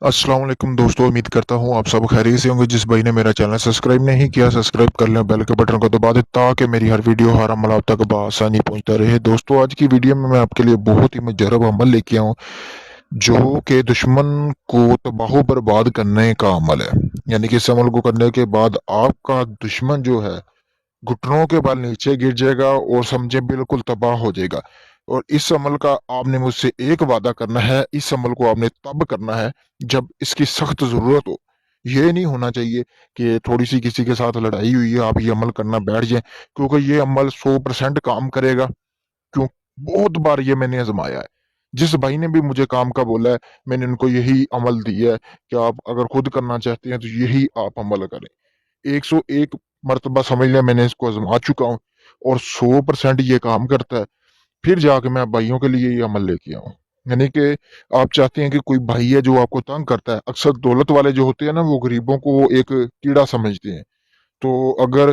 अस्सलाम वालेकुम दोस्तों, उम्मीद करता हूँ आप सब खैरियत से होंगे। जिस भाई ने मेरा चैनल सब्सक्राइब नहीं किया, सब्सक्राइब कर लें, बेल के बटन को दबा दें ताकि मेरी हर वीडियो हर अमल आप तक बआसानी पहुंचता रहे। दोस्तों, आज की वीडियो में मैं आपके लिए बहुत ही मुजरब अमल लेके आऊँ जो कि दुश्मन को तबाह बर्बाद करने का अमल है। यानी कि इस अमल को करने के बाद आपका दुश्मन जो है घुटनों के बल नीचे गिर जाएगा और समझे बिल्कुल तबाह हो जाएगा। और इस अमल का आपने मुझसे एक वादा करना है, इस अमल को आपने तब करना है जब इसकी सख्त ज़रूरत हो। ये नहीं होना चाहिए कि थोड़ी सी किसी के साथ लड़ाई हुई है आप ये अमल करना बैठ जाएं, क्योंकि ये अमल 100% काम करेगा। क्यों? बहुत बार ये मैंने आजमाया है। जिस भाई ने भी मुझे काम का बोला है, मैंने उनको यही अमल दिया है कि आप अगर खुद करना चाहते हैं तो यही आप अमल करें। 101 मर्तबा समझ लिया मैंने इसको आजमा चुका हूँ और 100% ये काम करता है। फिर जाके मैं भाइयों के लिए ये अमल लेके आऊँ। यानी कि आप चाहते हैं कि कोई भाई है जो आपको तंग करता है, अक्सर दौलत वाले जो होते हैं ना वो गरीबों को एक कीड़ा समझते हैं। तो अगर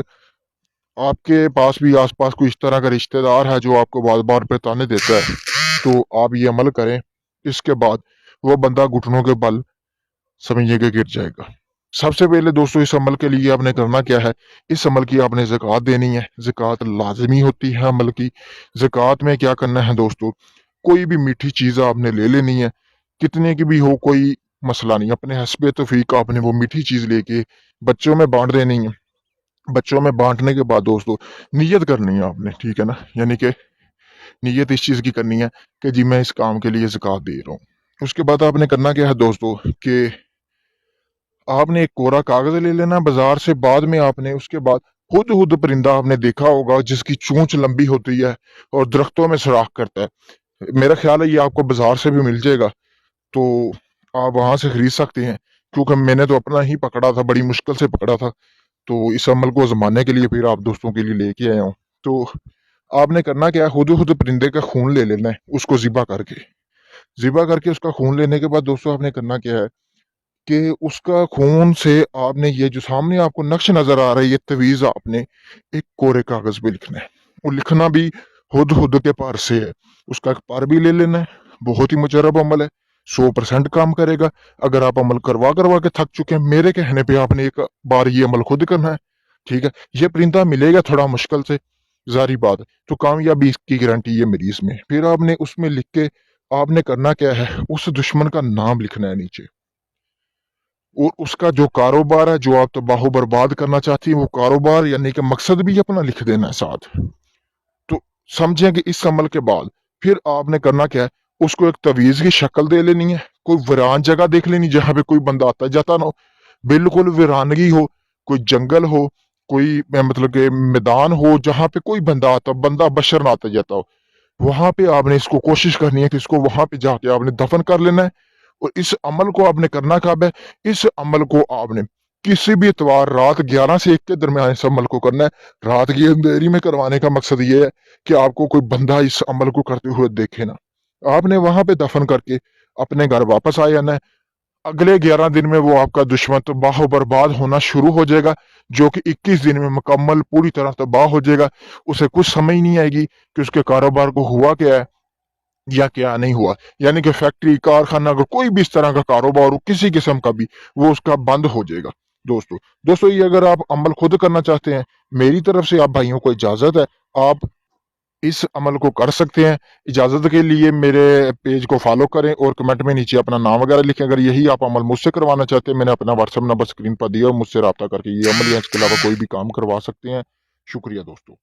आपके पास भी आस-पास कोई इस तरह का रिश्तेदार है जो आपको बार-बार पे ताने देता है, तो आप ये अमल करें। इसके बाद वो बंदा घुटनों के बल समझिए कि गिर जाएगा। सबसे पहले दोस्तों इस अमल के लिए आपने करना क्या है, इस अमल की आपने ज़कात देनी है। ज़कात लाज़मी होती है अमल की। ज़कात में क्या करना है दोस्तों, कोई भी मीठी चीज़ आपने ले लेनी है, कितने की भी हो कोई मसला नहीं। अपने हस्बे तौफीक आपने वो मीठी चीज़ लेके बच्चों में बाँट देनी है। बच्चों में बाँटने के बाद दोस्तों नियत करनी है आपने, ठीक है ना? यानी कि नियत इस चीज़ की करनी है कि जी मैं इस काम के लिए ज़कात दे रहा हूँ। उसके बाद आपने करना क्या है दोस्तों कि आपने एक कोरा कागज़ ले लेना बाज़ार से। बाद में आपने उसके बाद हुद-हुद परिंदा आपने देखा होगा जिसकी चोंच लंबी होती है और दरख्तों में सुराख करता है। मेरा ख़्याल है ये आपको बाज़ार से भी मिल जाएगा, तो आप वहाँ से खरीद सकते हैं। क्योंकि मैंने तो अपना ही पकड़ा था, बड़ी मुश्किल से पकड़ा था। तो इस अमल को आज़माने के लिए फिर आप दोस्तों के लिए लेके आया हूँ। तो आपने करना क्या है, हुद-हुद परिंदे का खून ले लेना है, उसको ज़िबा करके। ज़िबा करके उसका खून लेने के बाद दोस्तों आपने करना क्या है कि उसका खून से आपने ये जो सामने आपको नक्श नज़र आ रहा है, ये तवीज़ आपने एक कोरे कागज़ पे लिखना है। और लिखना भी हुद-हुद के पर से है। उसका एक पर भी ले लेना है। बहुत ही मुजर्रब अमल है, 100% काम करेगा। अगर आप अमल करवा-करवा के थक चुके हैं, मेरे कहने पे आपने एक बार ये अमल खुद करना है, ठीक है? ये परिंदा मिलेगा थोड़ा मुश्किल से, ज़ाहिर बात है, तो कामयाबी की गारंटी है मेरी इसमें। फिर आपने उसमें लिख के आपने करना क्या है, उस दुश्मन का नाम लिखना है नीचे। और उसका जो कारोबार है, जो आप तबाह बर्बाद करना चाहती हैं, वो कारोबार यानी कि मकसद भी अपना लिख देना है साथ। तो समझें कि इस अमल के बाद फिर आपने करना क्या है, उसको एक तवीज़ की शक्ल दे लेनी है। कोई वीरान जगह देख लेनी जहाँ पे कोई बंदा आता-जाता ना हो। बिल्कुल वीरानगी हो, कोई जंगल हो, कोई मतलब कि मैदान हो जहाँ पे कोई बंदा बशर ना आता-जाता हो। वहाँ पे आपने इसको कोशिश करनी है कि इसको वहाँ पे जाके आपने दफन कर लेना है। और इस अमल को आपने करना कब है? इस अमल को आपने किसी भी इतवार रात 11 से 1 के दरमियान इस अमल को करना है। रात की अंधेरी में करवाने का मकसद ये है कि आपको कोई बंदा इस अमल को करते हुए देखे ना। आपने वहाँ पे दफन करके अपने घर वापस आ जाना है। अगले 11 दिन में वो आपका दुश्मन तबाह बर्बाद होना शुरू हो जाएगा, जो कि 21 दिन में मुकम्मल पूरी तरह तबाह हो जाएगा। उसे कुछ समझ नहीं आएगी कि उसके कारोबार को हुआ क्या है या क्या नहीं हुआ। यानी कि फैक्ट्री, कारखाना, अगर कोई भी इस तरह का कारोबार हो किसी किस्म का भी, वो उसका बंद हो जाएगा। दोस्तों ये अगर आप अमल खुद करना चाहते हैं, मेरी तरफ से आप भाइयों को इजाज़त है, आप इस अमल को कर सकते हैं। इजाज़त के लिए मेरे पेज को फॉलो करें और कमेंट में नीचे अपना नाम वगैरह लिखें। अगर यही आप अमल मुझसे करवाना चाहते हैं, मैंने अपना व्हाट्सएप नंबर स्क्रीन पर दिया और मुझसे रब्ता करके ये अमल या इसके अलावा कोई भी काम करवा सकते हैं। शुक्रिया दोस्तों।